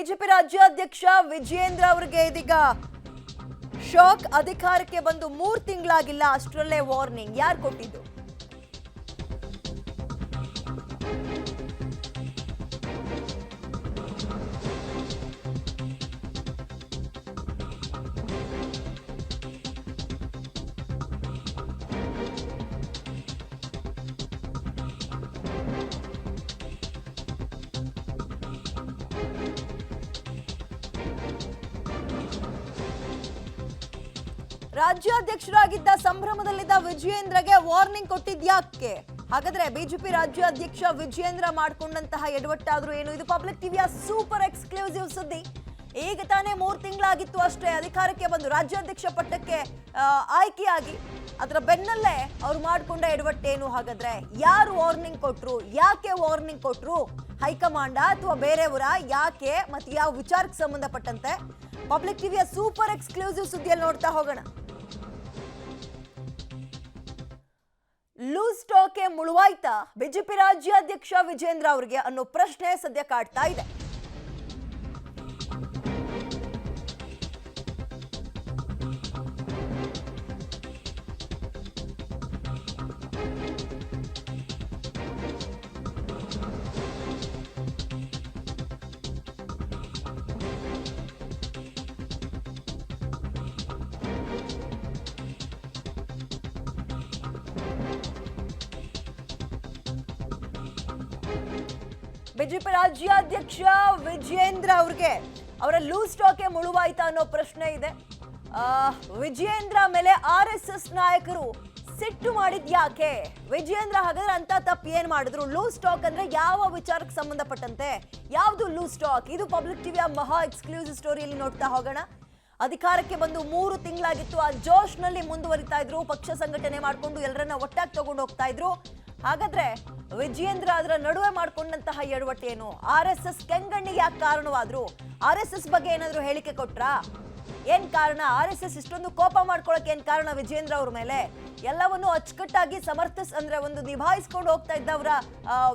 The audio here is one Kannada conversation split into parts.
ಬಿಜೆಪಿ ರಾಜ್ಯಾಧ್ಯಕ್ಷ ವಿಜಯೇಂದ್ರ ಅವರಿಗೆ ಇದೀಗ ಶಾಕ್. ಅಧಿಕಾರಕ್ಕೆ ಬಂದು 3 ತಿಂಗಳಾಗಿಲ್ಲ, ಅಷ್ಟರಲ್ಲೇ ವಾರ್ನಿಂಗ್. ಯಾರು ಕೊಟ್ಟಿದ್ದು? ರಾಜ್ಯಾಧ್ಯಕ್ಷರಾಗಿದ್ದ ಸಂಭ್ರಮದಲ್ಲಿದ್ದ ವಿಜಯೇಂದ್ರಗೆ ವಾರ್ನಿಂಗ್ ಕೊಟ್ಟಿದ್ಯಾಕೆ? ಹಾಗಾದ್ರೆ ಬಿಜೆಪಿ ರಾಜ್ಯಾಧ್ಯಕ್ಷ ವಿಜಯೇಂದ್ರ ಮಾಡಿಕೊಂಡಂತಹ ಎಡವಟ್ಟಾದ್ರೂ ಏನು? ಇದು ಪಬ್ಲಿಕ್ ಟಿವಿಯ ಸೂಪರ್ ಎಕ್ಸ್ಕ್ಲೂಸಿವ್ ಸುದ್ದಿ. ಈಗ ತಾನೇ 3 ತಿಂಗಳಾಗಿತ್ತು ಅಷ್ಟೇ ಅಧಿಕಾರಕ್ಕೆ ಬಂದು ರಾಜ್ಯಾಧ್ಯಕ್ಷ ಪಟ್ಟಕ್ಕೆ ಆಯ್ಕೆಯಾಗಿ. ಅದರ ಬೆನ್ನಲ್ಲೇ ಅವ್ರು ಮಾಡಿಕೊಂಡ ಎಡವಟ್ಟೇನು? ಹಾಗಾದ್ರೆ ಯಾರು ವಾರ್ನಿಂಗ್ ಕೊಟ್ರು? ಯಾಕೆ ವಾರ್ನಿಂಗ್ ಕೊಟ್ರು? ಹೈಕಮಾಂಡ ಅಥವಾ ಬೇರೆಯವರ? ಯಾಕೆ ಮತ್ತೆ ಯಾವ ವಿಚಾರಕ್ಕೆ ಸಂಬಂಧಪಟ್ಟಂತೆ ಪಬ್ಲಿಕ್ ಟಿವಿಯ ಸೂಪರ್ ಎಕ್ಸ್ಕ್ಲೂಸಿವ್ ಸುದ್ದಿಯಲ್ಲಿ ನೋಡ್ತಾ ಹೋಗೋಣ. ಲೂಸ್ ಟಾಕ್ಗೆ ಮುಳುವಾಯ್ತಾ ಬಿಜೆಪಿ ರಾಜ್ಯಾಧ್ಯಕ್ಷ ವಿಜಯೇಂದ್ರ ಅವರಿಗೆ ಅನ್ನೋ ಪ್ರಶ್ನೆ ಸದ್ಯ ಕಾಡ್ತಾ ಇದೆ. ಬಿಜೆಪಿ ರಾಜ್ಯಾಧ್ಯಕ್ಷ ವಿಜಯೇಂದ್ರ ಅವ್ರಿಗೆ ಅವರ ಲೂಸ್ ಟಾಕ್ಗೆ ಮುಳುವಾಯ್ತಾ ಅನ್ನೋ ಪ್ರಶ್ನೆ ಇದೆ. ವಿಜಯೇಂದ್ರ ಮೇಲೆ RSS ನಾಯಕರು ಸಿಟ್ಟು ಮಾಡಿದ್ಯಾಕೆ? ವಿಜಯೇಂದ್ರ ಹಾಗಾದ್ರೆ ಅಂತ ತಪ್ಪು ಏನ್ ಮಾಡಿದ್ರು? ಲೂಸ್ ಟಾಕ್ ಅಂದ್ರೆ ಯಾವ ವಿಚಾರಕ್ಕೆ ಸಂಬಂಧಪಟ್ಟಂತೆ? ಯಾವುದು ಲೂಸ್ ಟಾಕ್? ಇದು ಪಬ್ಲಿಕ್ ಟಿವಿಯ ಮಹಾ ಎಕ್ಸ್ಕ್ಲೂಸಿವ್ ಸ್ಟೋರಿಯಲ್ಲಿ ನೋಡ್ತಾ ಹೋಗೋಣ. ಅಧಿಕಾರಕ್ಕೆ ಬಂದು 3 ತಿಂಗಳಾಗಿತ್ತು. ಆ ಜೋಶ್ನಲ್ಲಿ ಮುಂದುವರಿತಾ ಇದ್ರು, ಪಕ್ಷ ಸಂಘಟನೆ ಮಾಡಿಕೊಂಡು ಎಲ್ಲರನ್ನ ಒಟ್ಟಾಗಿ ತಗೊಂಡು ಹೋಗ್ತಾ ಇದ್ರು. ಹಾಗಾದ್ರೆ ವಿಜಯೇಂದ್ರ ಅದರ ನಡುವೆ ಮಾಡ್ಕೊಂಡಂತಹ ಎಡವಟ್ಟೇನು? RSS ಕೆಂಗಣ್ಣಿಗೆ ಯಾಕೆ ಕಾರಣವಾದ್ರು? RSS ಬಗ್ಗೆ ಏನಾದ್ರು ಹೇಳಿಕೆ ಕೊಟ್ರಾ? ಏನ್ ಕಾರಣ? RSS ಇಷ್ಟೊಂದು ಕೋಪ ಮಾಡ್ಕೊಳಕ್ಕೆ ಏನ್ ಕಾರಣ ವಿಜಯೇಂದ್ರ ಅವ್ರ ಮೇಲೆ? ಎಲ್ಲವನ್ನು ಅಚ್ಚುಕಟ್ಟಾಗಿ ಅಂದ್ರೆ ಒಂದು ನಿಭಾಯಿಸ್ಕೊಂಡು ಹೋಗ್ತಾ ಇದ್ದವರ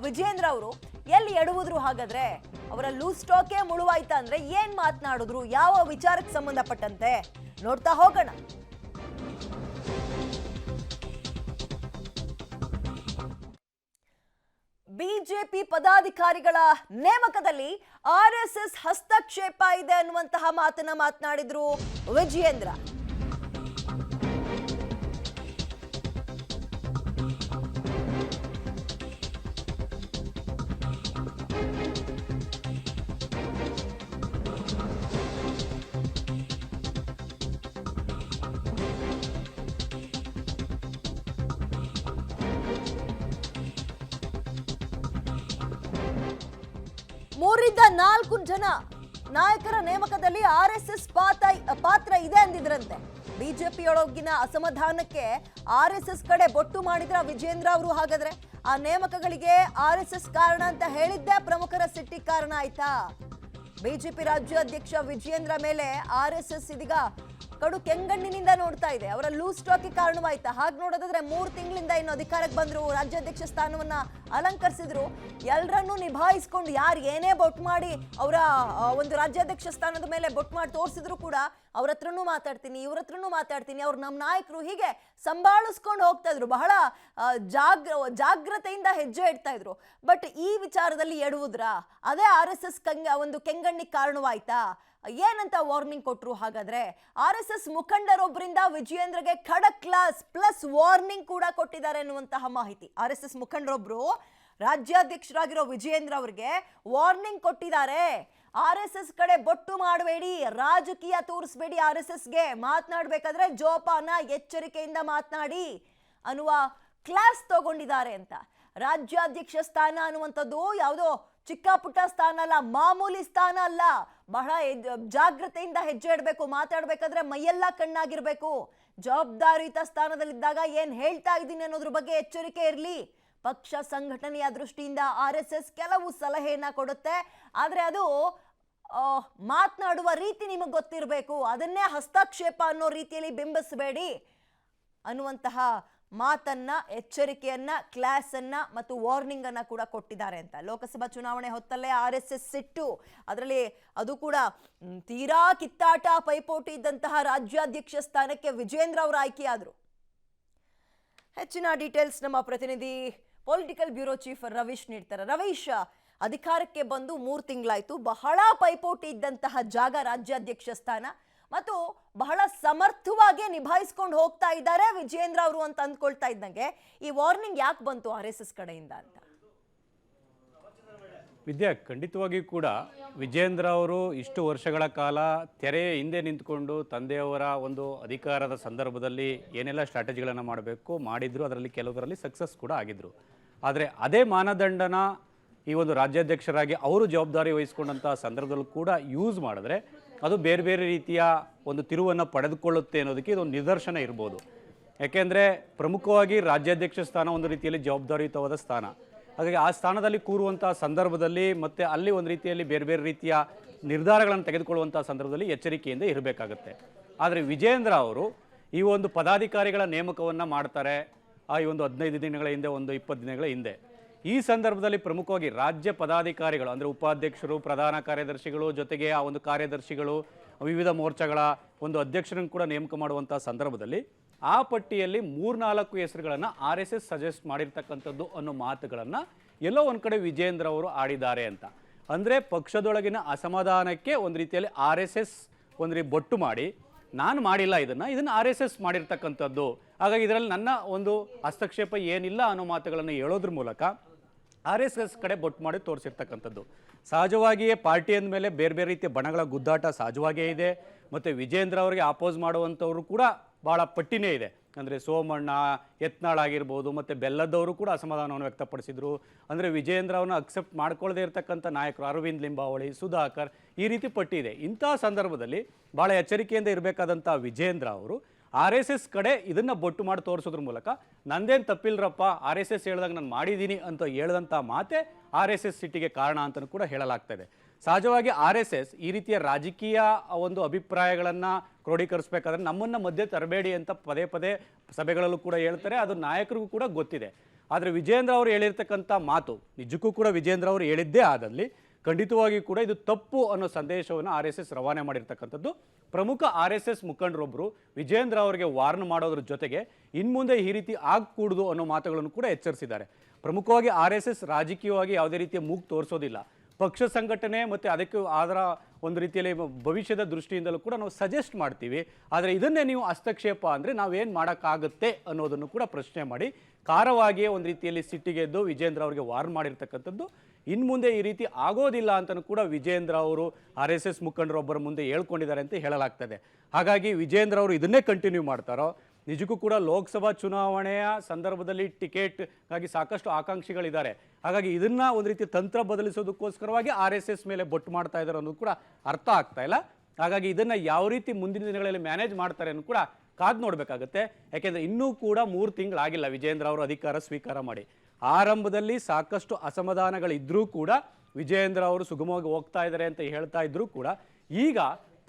ವಿಜಯೇಂದ್ರ ಅವರು ಎಲ್ಲಿ ಎಡುವುದ್ರು? ಹಾಗಾದ್ರೆ ಅವರ ಲೂಸ್ ಟಾಕ್ಗೆ ಮುಳುವಾಯ್ತಾ ಅಂದ್ರೆ ಏನ್ ಮಾತನಾಡಿದ್ರು? ಯಾವ ವಿಚಾರಕ್ಕೆ ಸಂಬಂಧಪಟ್ಟಂತೆ ನೋಡ್ತಾ ಹೋಗೋಣ. ಬಿಜೆಪಿ ಪದಾಧಿಕಾರಿಗಳ ನೇಮಕದಲ್ಲಿ RSS ಹಸ್ತಕ್ಷೇಪ ಇದೆ ಅನ್ನುವಂತಹ ಮಾತನ್ನ ಮಾತನಾಡಿದ್ರು ವಿಜಯೇಂದ್ರ. ಮೂರರಿಂದ 4 ಜನ ನಾಯಕರ ನೇಮಕದಲ್ಲಿ RSS ಪಾತ್ರ ಇದೆ ಅಂದಿದ್ರಂತೆ. ಬಿಜೆಪಿಯೊಳಗಿನ ಅಸಮಾಧಾನಕ್ಕೆ RSS ಕಡೆ ಬೊಟ್ಟು ಮಾಡಿದ್ರ ವಿಜಯೇಂದ್ರ ಅವರು. ಹಾಗಾದ್ರೆ ಆ ನೇಮಕಗಳಿಗೆ RSS ಕಾರಣ ಅಂತ ಹೇಳಿದ್ದೇ ಪ್ರಮುಖರ ಸಿಟ್ಟಿಗೆ ಕಾರಣ ಆಯ್ತಾ? ಬಿಜೆಪಿ ರಾಜ್ಯಾಧ್ಯಕ್ಷ ವಿಜಯೇಂದ್ರ ಮೇಲೆ RSS ಇದೀಗ ಕಡು ಕೆಂಗಣ್ಣಿನಿಂದ ನೋಡ್ತಾ ಇದೆ. ಅವರ ಲೂಸ್ ಟಾಕ್ಗೆ ಕಾರಣವಾಯ್ತಾ? ಹಾಗೆ ನೋಡೋದಾದ್ರೆ 3 ತಿಂಗಳಿಂದ ಇನ್ನು ಅಧಿಕಾರಕ್ಕೆ ಬಂದ್ರು, ರಾಜ್ಯಾಧ್ಯಕ್ಷ ಸ್ಥಾನವನ್ನ ಅಲಂಕರಿಸಿದ್ರು. ಎಲ್ಲರನ್ನೂ ನಿಭಾಯಿಸ್ಕೊಂಡು ಯಾರು ಏನೇ ಬೊಟ್ಟು ಮಾಡಿ ಅವರ ಒಂದು ರಾಜ್ಯಾಧ್ಯಕ್ಷ ಸ್ಥಾನದ ಮೇಲೆ ಬೊಟ್ಟು ಮಾಡಿ ತೋರಿಸಿದ್ರು ಕೂಡ ಅವ್ರ ಹತ್ರನೂ ಮಾತಾಡ್ತೀನಿ, ಇವ್ರ ಹತ್ರನೂ ಮಾತಾಡ್ತೀನಿ, ಅವ್ರು ನಮ್ಮ ನಾಯಕರು, ಹೀಗೆ ಸಂಭಾಳಿಸ್ಕೊಂಡು ಹೋಗ್ತಾ ಇದ್ರು. ಬಹಳ ಜಾಗ್ರತೆಯಿಂದ ಹೆಜ್ಜೆ ಇಡ್ತಾ ಇದ್ರು. ಬಟ್ ಈ ವಿಚಾರದಲ್ಲಿ ಎಡುವುದ್ರ? ಅದೇ RSS ಒಂದು ಕೆಂಗಣ್ಣಿಗೆ ಕಾರಣವಾಯ್ತಾ? ಏನಂತ ವಾರ್ನಿಂಗ್ ಕೊಟ್ರು? ಹಾಗಾದ್ರೆ RSS ಮುಖಂಡರೊಬ್ಬರಿಂದ ವಿಜಯೇಂದ್ರಗೆ ಖಡಕ್ ಕ್ಲಾಸ್ ಪ್ಲಸ್ ವಾರ್ನಿಂಗ್ ಕೂಡ ಕೊಟ್ಟಿದ್ದಾರೆ ಎನ್ನುವಂತಹ ಮಾಹಿತಿ. RSS ಮುಖಂಡರೊಬ್ರು ರಾಜ್ಯಾಧ್ಯಕ್ಷರಾಗಿರೋ ವಿಜಯೇಂದ್ರ ಅವರಿಗೆ ವಾರ್ನಿಂಗ್ ಕೊಟ್ಟಿದ್ದಾರೆ. RSS ಕಡೆ ಬೊಟ್ಟು ಮಾಡಬೇಡಿ, ರಾಜಕೀಯ ತೋರಿಸಬೇಡಿ, RSSಗೆ ಮಾತನಾಡಬೇಕಾದ್ರೆ ಜೋಪಾನ, ಎಚ್ಚರಿಕೆಯಿಂದ ಮಾತನಾಡಿ ಅನ್ನುವ ಕ್ಲಾಸ್ ತಗೊಂಡಿದ್ದಾರೆ ಅಂತ. ರಾಜ್ಯಾಧ್ಯಕ್ಷ ಸ್ಥಾನ ಅನ್ನುವಂಥದ್ದು ಯಾವುದೋ ಚಿಕ್ಕ ಪುಟ್ಟ ಸ್ಥಾನ ಅಲ್ಲ, ಮಾಮೂಲಿ ಸ್ಥಾನ ಅಲ್ಲ. ಬಹಳ ಜಾಗ್ರತೆಯಿಂದ ಹೆಜ್ಜೆ ಇಡಬೇಕು, ಮಾತಾಡ್ಬೇಕಾದ್ರೆ ಮೈಯೆಲ್ಲ ಕಣ್ಣಾಗಿರ್ಬೇಕು. ಜವಾಬ್ದಾರಿಯುತ ಸ್ಥಾನದಲ್ಲಿದ್ದಾಗ ಏನ್ ಹೇಳ್ತಾ ಇದ್ದೀನಿ ಅನ್ನೋದ್ರ ಬಗ್ಗೆ ಎಚ್ಚರಿಕೆ ಇರಲಿ. ಪಕ್ಷ ಸಂಘಟನೆಯ ದೃಷ್ಟಿಯಿಂದ RSS ಕೆಲವು ಸಲಹೆಯನ್ನ ಕೊಡುತ್ತೆ, ಆದ್ರೆ ಅದು ಮಾತನಾಡುವ ರೀತಿ ನಿಮಗೆ ಗೊತ್ತಿರಬೇಕು. ಅದನ್ನೇ ಹಸ್ತಕ್ಷೇಪ ಅನ್ನೋ ರೀತಿಯಲ್ಲಿ ಬಿಂಬಿಸಬೇಡಿ ಅನ್ನುವಂತಹ ಮಾತನ್ನ, ಎಚ್ಚರಿಕೆಯನ್ನ, ಕ್ಲಾಸ್ ಅನ್ನ ಮತ್ತು ವಾರ್ನಿಂಗ್ ಅನ್ನ ಕೂಡ ಕೊಟ್ಟಿದ್ದಾರೆ ಅಂತ. ಲೋಕಸಭಾ ಚುನಾವಣೆ ಹೊತ್ತಲ್ಲೇ RSS ಸಿಟ್ಟು, ಅದರಲ್ಲಿ ಅದು ಕೂಡ ತೀರಾ ಕಿತ್ತಾಟ ಪೈಪೋಟಿ ಇದ್ದಂತಹ ರಾಜ್ಯಾಧ್ಯಕ್ಷ ಸ್ಥಾನಕ್ಕೆ ವಿಜೇಂದ್ರ ಅವರು ಆಯ್ಕೆಯಾದರು. ಹೆಚ್ಚಿನ ಡೀಟೇಲ್ಸ್ ನಮ್ಮ ಪ್ರತಿನಿಧಿ ಪೊಲಿಟಿಕಲ್ ಬ್ಯೂರೋ ಚೀಫ್ ರವೀಶ್ ನೀಡ್ತಾರೆ. ರವೀಶ್, ಅಧಿಕಾರಕ್ಕೆ ಬಂದು 3 ತಿಂಗಳಾಯ್ತು. ಬಹಳ ಪೈಪೋಟಿ ಇದ್ದಂತಹ ಜಾಗ ರಾಜ್ಯಾಧ್ಯಕ್ಷ ಸ್ಥಾನ, ಮತ್ತು ಬಹಳ ಸಮರ್ಥವಾಗಿ ನಿಭಾಯಿಸ್ಕೊಂಡು ಹೋಗ್ತಾ ಇದ್ದಾರೆ ವಿಜೇಂದ್ರ ಅವರು ಅಂತ ಅಂದ್ಕೊಳ್ತಾ ಇದ್ದಂಗೆ ಈ ವಾರ್ನಿಂಗ್ ಯಾಕೆ ಬಂತು RSS ಕಡೆಯಿಂದ ಅಂತ? ವಿದ್ಯಾ, ಖಂಡಿತವಾಗಿಯೂ ಕೂಡ ವಿಜೇಂದ್ರ ಅವರು ಇಷ್ಟು ವರ್ಷಗಳ ಕಾಲ ತೆರೆಯ ಹಿಂದೆ ನಿಂತ್ಕೊಂಡು ತಂದೆಯವರ ಒಂದು ಅಧಿಕಾರದ ಸಂದರ್ಭದಲ್ಲಿ ಏನೆಲ್ಲ ಸ್ಟ್ರಾಟಜಿಗಳನ್ನು ಮಾಡಬೇಕು ಮಾಡಿದ್ರು, ಅದರಲ್ಲಿ ಕೆಲವರಲ್ಲಿ ಸಕ್ಸಸ್ ಕೂಡ ಆಗಿದ್ರು. ಆದರೆ ಅದೇ ಮಾನದಂಡನ ಈ ಒಂದು ರಾಜ್ಯಾಧ್ಯಕ್ಷರಾಗಿ ಅವರು ಜವಾಬ್ದಾರಿ ವಹಿಸ್ಕೊಂಡಂಥ ಸಂದರ್ಭದಲ್ಲೂ ಕೂಡ ಯೂಸ್ ಮಾಡಿದ್ರೆ ಅದು ಬೇರೆ ಬೇರೆ ರೀತಿಯ ಒಂದು ತಿರುವನ್ನು ಪಡೆದುಕೊಳ್ಳುತ್ತೆ ಅನ್ನೋದಕ್ಕೆ ಇದೊಂದು ನಿದರ್ಶನ ಇರ್ಬೋದು. ಯಾಕೆಂದರೆ ಪ್ರಮುಖವಾಗಿ ರಾಜ್ಯಾಧ್ಯಕ್ಷ ಸ್ಥಾನ ಒಂದು ರೀತಿಯಲ್ಲಿ ಜವಾಬ್ದಾರಿಯುತವಾದ ಸ್ಥಾನ. ಹಾಗಾಗಿ ಆ ಸ್ಥಾನದಲ್ಲಿ ಕೂರುವಂಥ ಸಂದರ್ಭದಲ್ಲಿ ಮತ್ತು ಅಲ್ಲಿ ಒಂದು ರೀತಿಯಲ್ಲಿ ಬೇರೆ ಬೇರೆ ರೀತಿಯ ನಿರ್ಧಾರಗಳನ್ನು ತೆಗೆದುಕೊಳ್ಳುವಂಥ ಸಂದರ್ಭದಲ್ಲಿ ಎಚ್ಚರಿಕೆಯಿಂದ ಇರಬೇಕಾಗತ್ತೆ. ಆದರೆ ವಿಜೇಂದ್ರ ಅವರು ಈ ಒಂದು ಪದಾಧಿಕಾರಿಗಳ ನೇಮಕವನ್ನು ಮಾಡ್ತಾರೆ ಈ ಒಂದು 15 ದಿನಗಳ ಹಿಂದೆ, ಒಂದು 20 ದಿನಗಳ ಹಿಂದೆ. ಈ ಸಂದರ್ಭದಲ್ಲಿ ಪ್ರಮುಖವಾಗಿ ರಾಜ್ಯ ಪದಾಧಿಕಾರಿಗಳು ಅಂದರೆ ಉಪಾಧ್ಯಕ್ಷರು, ಪ್ರಧಾನ ಕಾರ್ಯದರ್ಶಿಗಳು, ಜೊತೆಗೆ ಆ ಒಂದು ಕಾರ್ಯದರ್ಶಿಗಳು, ವಿವಿಧ ಮೋರ್ಚಾಗಳ ಒಂದು ಅಧ್ಯಕ್ಷರನ್ನು ಕೂಡ ನೇಮಕ ಮಾಡುವಂಥ ಸಂದರ್ಭದಲ್ಲಿ ಆ ಪಟ್ಟಿಯಲ್ಲಿ 3-4 ಹೆಸರುಗಳನ್ನು RSS ಸಜೆಸ್ಟ್ ಮಾಡಿರ್ತಕ್ಕಂಥದ್ದು ಅನ್ನೋ ಮಾತುಗಳನ್ನು ಎಲ್ಲೋ ಒಂದು ಕಡೆ ವಿಜೇಂದ್ರ ಅವರು ಆಡಿದ್ದಾರೆ ಅಂತ. ಅಂದರೆ ಪಕ್ಷದೊಳಗಿನ ಅಸಮಾಧಾನಕ್ಕೆ ಒಂದು ರೀತಿಯಲ್ಲಿ RSS ಒಂದು ಬೊಟ್ಟು ಮಾಡಿ, ನಾನು ಮಾಡಿಲ್ಲ ಇದನ್ನು RSS ಮಾಡಿರ್ತಕ್ಕಂಥದ್ದು, ಹಾಗಾಗಿ ಇದರಲ್ಲಿ ನನ್ನ ಒಂದು ಹಸ್ತಕ್ಷೇಪ ಏನಿಲ್ಲ ಅನ್ನೋ ಮಾತುಗಳನ್ನು ಹೇಳೋದ್ರ ಮೂಲಕ RSS ಕಡೆ ಬೊಟ್ಟು ಮಾಡಿ ತೋರಿಸಿರ್ತಕ್ಕಂಥದ್ದು. ಸಹಜವಾಗಿಯೇ ಪಾರ್ಟಿ ಅಂದಮೇಲೆ ಬೇರೆ ಬೇರೆ ರೀತಿಯ ಬಣಗಳ ಗುದ್ದಾಟ ಸಹಜವಾಗಿಯೇ ಇದೆ. ಮತ್ತು ವಿಜೇಂದ್ರ ಅವರಿಗೆ ಅಪೋಸ್ ಮಾಡುವಂಥವರು ಕೂಡ ಭಾಳ ಪಟ್ಟಿನೇ ಇದೆ. ಅಂದರೆ ಸೋಮಣ್ಣ, ಯತ್ನಾಳ್ ಆಗಿರ್ಬೋದು, ಮತ್ತು ಬೆಲ್ಲದವರು ಕೂಡ ಅಸಮಾಧಾನವನ್ನು ವ್ಯಕ್ತಪಡಿಸಿದರು. ಅಂದರೆ ವಿಜೇಂದ್ರ ಅವನ್ನ ಅಕ್ಸೆಪ್ಟ್ ಮಾಡ್ಕೊಳ್ಳದೇ ಇರತಕ್ಕಂಥ ನಾಯಕರು ಅರವಿಂದ್ ಲಿಂಬಾವಳಿ, ಸುಧಾಕರ್, ಈ ರೀತಿ ಪಟ್ಟಿ ಇದೆ. ಇಂಥ ಸಂದರ್ಭದಲ್ಲಿ ಭಾಳ ಎಚ್ಚರಿಕೆಯಿಂದ ಇರಬೇಕಾದಂಥ ವಿಜೇಂದ್ರ ಅವರು RSS ಕಡೆ ಇದನ್ನು ಬೊಟ್ಟು ಮಾಡಿ ತೋರಿಸೋದ್ರ ಮೂಲಕ ನಂದೇನು ತಪ್ಪಿಲ್ರಪ್ಪ, RSS ಹೇಳ್ದಾಗ ನಾನು ಮಾಡಿದ್ದೀನಿ ಅಂತ ಹೇಳಿದಂಥ ಮಾತೆ RSS ಸಿಟ್ಟಿಗೆ ಕಾರಣ ಅಂತಲೂ ಕೂಡ ಹೇಳಲಾಗ್ತದೆ. ಸಹಜವಾಗಿ RSS ಈ ರೀತಿಯ ರಾಜಕೀಯ ಒಂದು ಅಭಿಪ್ರಾಯಗಳನ್ನು ಕ್ರೋಢೀಕರಿಸಬೇಕಾದ್ರೆ ನಮ್ಮನ್ನು ಮಧ್ಯೆ ತರಬೇಡಿ ಅಂತ ಪದೇ ಪದೇ ಸಭೆಗಳಲ್ಲೂ ಕೂಡ ಹೇಳ್ತಾರೆ. ಅದು ನಾಯಕರಿಗೂ ಕೂಡ ಗೊತ್ತಿದೆ. ಆದರೆ ವಿಜೇಂದ್ರ ಅವರು ಹೇಳಿರ್ತಕ್ಕಂಥ ಮಾತು ನಿಜಕ್ಕೂ ಕೂಡ ವಿಜೇಂದ್ರ ಅವರು ಹೇಳಿದ್ದೇ ಆದಲ್ಲಿ ಖಂಡಿತವಾಗಿ ಕೂಡ ಇದು ತಪ್ಪು ಅನ್ನೋ ಸಂದೇಶವನ್ನು RSS ರವಾನೆ ಮಾಡಿರ್ತಕ್ಕಂಥದ್ದು. ಪ್ರಮುಖ RSS ಮುಖಂಡರೊಬ್ಬರು ವಿಜೇಂದ್ರ ಅವರಿಗೆ ವಾರ್ನ್ ಮಾಡೋದ್ರ ಜೊತೆಗೆ ಇನ್ಮುಂದೆ ಈ ರೀತಿ ಆಗಕೂಡದು ಅನ್ನೋ ಮಾತುಗಳನ್ನು ಕೂಡ ಎಚ್ಚರಿಸಿದ್ದಾರೆ. ಪ್ರಮುಖವಾಗಿ RSS ರಾಜಕೀಯವಾಗಿ ಯಾವುದೇ ರೀತಿಯ ಮೂಗು ತೋರಿಸೋದಿಲ್ಲ. ಪಕ್ಷ ಸಂಘಟನೆ ಮತ್ತು ಅದಕ್ಕೆ ಅದರ ಒಂದು ರೀತಿಯಲ್ಲಿ ಭವಿಷ್ಯದ ದೃಷ್ಟಿಯಿಂದಲೂ ಕೂಡ ನಾವು ಸಜೆಸ್ಟ್ ಮಾಡ್ತೀವಿ. ಆದರೆ ಇದನ್ನೇ ನೀವು ಹಸ್ತಕ್ಷೇಪ ಅಂದರೆ ನಾವೇನು ಮಾಡೋಕ್ಕಾಗುತ್ತೆ ಅನ್ನೋದನ್ನು ಕೂಡ ಪ್ರಶ್ನೆ ಮಾಡಿ ಖಾರವಾಗಿಯೇ ಒಂದು ರೀತಿಯಲ್ಲಿ ಸಿಟ್ಟಿಗೆದ್ದು ವಿಜೇಂದ್ರ ಅವರಿಗೆ ವಾರ್ನ್ ಮಾಡಿರ್ತಕ್ಕಂಥದ್ದು. ಇನ್ನು ಮುಂದೆ ಈ ರೀತಿ ಆಗೋದಿಲ್ಲ ಅಂತಲೂ ಕೂಡ ವಿಜೇಂದ್ರ ಅವರು RSS ಮುಖಂಡರೊಬ್ಬರ ಮುಂದೆ ಹೇಳ್ಕೊಂಡಿದ್ದಾರೆ ಅಂತ ಹೇಳಲಾಗ್ತದೆ. ಹಾಗಾಗಿ ವಿಜೇಂದ್ರ ಅವರು ಇದನ್ನೇ ಕಂಟಿನ್ಯೂ ಮಾಡ್ತಾರೋ ನಿಜಕ್ಕೂ ಕೂಡ ಲೋಕಸಭಾ ಚುನಾವಣೆಯ ಸಂದರ್ಭದಲ್ಲಿ ಟಿಕೆಟ್ಗಾಗಿ ಸಾಕಷ್ಟು ಆಕಾಂಕ್ಷಿಗಳಿದ್ದಾರೆ. ಹಾಗಾಗಿ ಇದನ್ನು ಒಂದು ರೀತಿ ತಂತ್ರ ಬದಲಿಸೋದಕ್ಕೋಸ್ಕರವಾಗಿ RSS ಮೇಲೆ ಬೊಟ್ಟು ಮಾಡ್ತಾ ಇದ್ದಾರೆ ಅನ್ನೋದು ಕೂಡ ಅರ್ಥ ಆಗ್ತಾ ಇಲ್ಲ. ಹಾಗಾಗಿ ಇದನ್ನು ಯಾವ ರೀತಿ ಮುಂದಿನ ದಿನಗಳಲ್ಲಿ ಮ್ಯಾನೇಜ್ ಮಾಡ್ತಾರೆ ಅನ್ನೋ ಕೂಡ ಕಾದು ನೋಡಬೇಕಾಗುತ್ತೆ. ಯಾಕೆಂದರೆ ಇನ್ನೂ ಕೂಡ 3 ತಿಂಗಳಾಗಿಲ್ಲ ವಿಜೇಂದ್ರ ಅವರು ಅಧಿಕಾರ ಸ್ವೀಕಾರ ಮಾಡಿ. ಆರಂಭದಲ್ಲಿ ಸಾಕಷ್ಟು ಅಸಮಾಧಾನಗಳಿದ್ದರೂ ಕೂಡ ವಿಜೇಂದ್ರ ಅವರು ಸುಗಮವಾಗಿ ಹೋಗ್ತಾ ಇದ್ದಾರೆ ಅಂತ ಹೇಳ್ತಾ ಇದ್ರೂ ಕೂಡ ಈಗ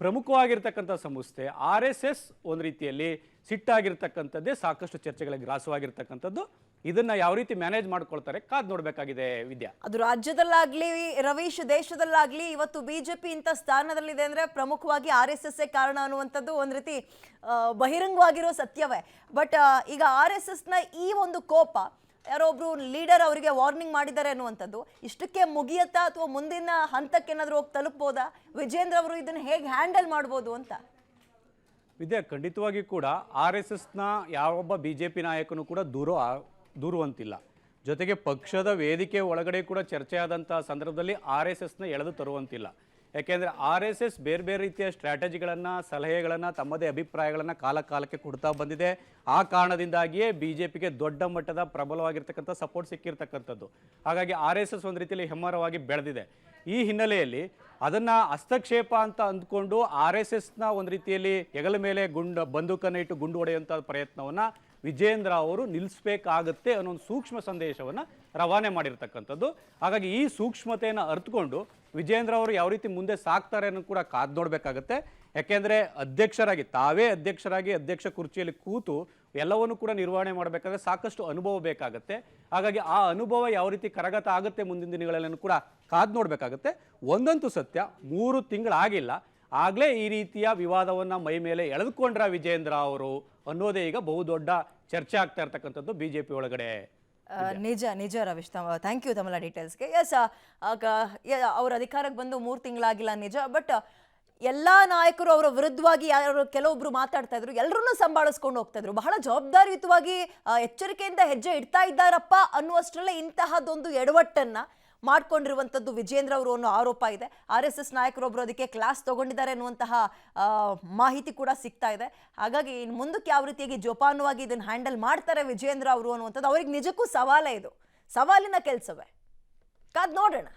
ಪ್ರಮುಖವಾಗಿರ್ತಕ್ಕಂಥ ಸಂಸ್ಥೆ RSS ಒಂದು ರೀತಿಯಲ್ಲಿ ಸಿಟ್ಟಾಗಿರ್ತಕ್ಕಂಥದ್ದೇ ಸಾಕಷ್ಟು ಚರ್ಚೆಗಳಿಗೆ ಗ್ರಾಸವಾಗಿರ್ತಕ್ಕಂಥದ್ದು. ಇದನ್ನ ಯಾವ ರೀತಿ ಮ್ಯಾನೇಜ್ ಮಾಡ್ಕೊಳ್ತಾರೆ ಕಾದು ನೋಡಬೇಕಾಗಿದೆ ವಿದ್ಯಾ. ಅದು ರಾಜ್ಯದಲ್ಲಾಗ್ಲಿ ರವೀಶ್, ದೇಶದಲ್ಲಾಗ್ಲಿ ಇವತ್ತು ಬಿಜೆಪಿ ಇಂಥ ಸ್ಥಾನದಲ್ಲಿದೆ ಅಂದ್ರೆ ಪ್ರಮುಖವಾಗಿ RSS ಕಾರಣ ಅನ್ನುವಂಥದ್ದು ಒಂದು ರೀತಿ ಬಹಿರಂಗವಾಗಿರೋ ಸತ್ಯವೇ. ಬಟ್ ಈಗ RSS ನ ಈ ಒಂದು ಕೋಪ ಯಾರೊಬ್ರು ಲೀಡರ್ ಅವರಿಗೆ ವಾರ್ನಿಂಗ್ ಮಾಡಿದ್ದಾರೆ ಅನ್ನುವಂಥದ್ದು ಇಷ್ಟಕ್ಕೆ ಮುಗಿಯತ್ತಾ ಅಥವಾ ಮುಂದಿನ ಹಂತಕ್ಕೆ ಏನಾದರೂ ಹೋಗಿ ತಲುಪಬಹುದಾ? ವಿಜೇಂದ್ರ ಅವರು ಇದನ್ನು ಹೇಗೆ ಹ್ಯಾಂಡಲ್ ಮಾಡ್ಬೋದು ಅಂತ? ವಿದ್ಯಾ, ಖಂಡಿತವಾಗಿ ಕೂಡ RSSನ ಯಾವೊಬ್ಬ BJP ನಾಯಕನು ಕೂಡ ದೂರುವಂತಿಲ್ಲ. ಜೊತೆಗೆ ಪಕ್ಷದ ವೇದಿಕೆ ಒಳಗಡೆ ಕೂಡ ಚರ್ಚೆ ಆದಂಥ ಸಂದರ್ಭದಲ್ಲಿ RSSನ ಎಳೆದು ತರುವಂತಿಲ್ಲ. ಯಾಕೆಂದರೆ RSS ಬೇರೆ ಬೇರೆ ರೀತಿಯ ಸ್ಟ್ರಾಟಜಿಗಳನ್ನು, ಸಲಹೆಗಳನ್ನು, ತಮ್ಮದೇ ಅಭಿಪ್ರಾಯಗಳನ್ನು ಕಾಲಕ್ಕೆ ಕೊಡ್ತಾ ಬಂದಿದೆ. ಆ ಕಾರಣದಿಂದಾಗಿಯೇ BJPಗೆ ದೊಡ್ಡ ಮಟ್ಟದ ಪ್ರಬಲವಾಗಿರ್ತಕ್ಕಂಥ ಸಪೋರ್ಟ್ ಸಿಕ್ಕಿರ್ತಕ್ಕಂಥದ್ದು. ಹಾಗಾಗಿ RSS ಒಂದು ರೀತಿಯಲ್ಲಿ ಹೆಮ್ಮರವಾಗಿ ಬೆಳೆದಿದೆ. ಈ ಹಿನ್ನೆಲೆಯಲ್ಲಿ ಅದನ್ನು ಹಸ್ತಕ್ಷೇಪ ಅಂತ ಅಂದ್ಕೊಂಡು RSSನ ಒಂದು ರೀತಿಯಲ್ಲಿ ಹೆಗಲ ಮೇಲೆ ಬಂದೂಕನ್ನು ಇಟ್ಟು ಗುಂಡು ಹೊಡೆಯುವಂಥ ಪ್ರಯತ್ನವನ್ನು ವಿಜೇಂದ್ರ ಅವರು ನಿಲ್ಲಿಸಬೇಕಾಗತ್ತೆ ಅನ್ನೋ ಒಂದು ಸೂಕ್ಷ್ಮ ಸಂದೇಶವನ್ನು ರವಾನೆ ಮಾಡಿರ್ತಕ್ಕಂಥದ್ದು. ಹಾಗಾಗಿ ಈ ಸೂಕ್ಷ್ಮತೆಯನ್ನು ಅರ್ಥಕೊಂಡು ವಿಜೇಂದ್ರ ಅವರು ಯಾವ ರೀತಿ ಮುಂದೆ ಸಾಕ್ತಾರೆ ಅನ್ನೋ ಕೂಡ ಕಾದ್ ನೋಡ್ಬೇಕಾಗತ್ತೆ. ಯಾಕೆಂದ್ರೆ ತಾವೇ ಅಧ್ಯಕ್ಷರಾಗಿ ಅಧ್ಯಕ್ಷ ಕುರ್ಚಿಯಲ್ಲಿ ಕೂತು ಎಲ್ಲವನ್ನು ಕೂಡ ನಿರ್ವಹಣೆ ಮಾಡಬೇಕಾದ್ರೆ ಸಾಕಷ್ಟು ಅನುಭವ ಬೇಕಾಗತ್ತೆ. ಹಾಗಾಗಿ ಆ ಅನುಭವ ಯಾವ ರೀತಿ ಕರಗತ ಆಗುತ್ತೆ ಮುಂದಿನ ದಿನಗಳಲ್ಲಿ ಕೂಡ ಕಾದ್ ನೋಡ್ಬೇಕಾಗತ್ತೆ. ಒಂದಂತೂ ಸತ್ಯ, 3 ತಿಂಗಳಾಗಿಲ್ಲ ಆಗ್ಲೇ ಈ ರೀತಿಯ ವಿವಾದವನ್ನ ಮೈ ಮೇಲೆ ಎಳೆದುಕೊಂಡ್ರ ವಿಜೇಂದ್ರ ಅವರು ಅನ್ನೋದೇ ಈಗ ಬಹುದೊಡ್ಡ ಚರ್ಚೆ ಆಗ್ತಾ ಇರ್ತಕ್ಕಂಥದ್ದು ಬಿಜೆಪಿ ಒಳಗಡೆ. ನಿಜ ನಿಜ ರವೀಶ್, ಥ್ಯಾಂಕ್ ಯು ತಮ್ಮೆಲ್ಲ ಡೀಟೇಲ್ಸ್ಗೆ. ಎಸ್, ಅವ್ರ ಅಧಿಕಾರಕ್ಕೆ ಬಂದು 3 ತಿಂಗಳಾಗಿಲ್ಲ ನಿಜ, ಬಟ್ ಎಲ್ಲ ನಾಯಕರು ಅವರ ವಿರುದ್ಧವಾಗಿ ಯಾರು ಕೆಲವೊಬ್ರು ಮಾತಾಡ್ತಾ ಇದ್ರು, ಎಲ್ಲರನ್ನೂ ಸಂಭಾಳಿಸ್ಕೊಂಡು ಹೋಗ್ತಾ ಇದ್ರು. ಬಹಳ ಜವಾಬ್ದಾರಿಯುತವಾಗಿ ಎಚ್ಚರಿಕೆಯಿಂದ ಹೆಜ್ಜೆ ಇಡ್ತಾ ಇದ್ದಾರಪ್ಪ ಅನ್ನುವಷ್ಟರಲ್ಲೇ ಇಂತಹದೊಂದು ಎಡವಟ್ಟನ್ನ ಮಾಡ್ಕೊಂಡಿರುವಂಥದ್ದು ವಿಜೇಂದ್ರ ಅವರು ಅನ್ನೋ ಆರೋಪ ಇದೆ. RSS ನಾಯಕರೊಬ್ಬರು ಅದಕ್ಕೆ ಕ್ಲಾಸ್ ತಗೊಂಡಿದ್ದಾರೆ ಅನ್ನುವಂತಹ ಮಾಹಿತಿ ಕೂಡ ಸಿಗ್ತಾ ಇದೆ. ಹಾಗಾಗಿ ಇನ್ನು ಮುಂದಕ್ಕೆ ಯಾವ ರೀತಿಯಾಗಿ ಜೋಪಾನವಾಗಿ ಇದನ್ನು ಹ್ಯಾಂಡಲ್ ಮಾಡ್ತಾರೆ ವಿಜೇಂದ್ರ ಅವರು ಅನ್ನುವಂಥದ್ದು ಅವ್ರಿಗೆ ನಿಜಕ್ಕೂ ಸವಾಲೇ. ಇದು ಸವಾಲಿನ ಕೆಲಸವೇ, ಕಾದ್ ನೋಡೋಣ.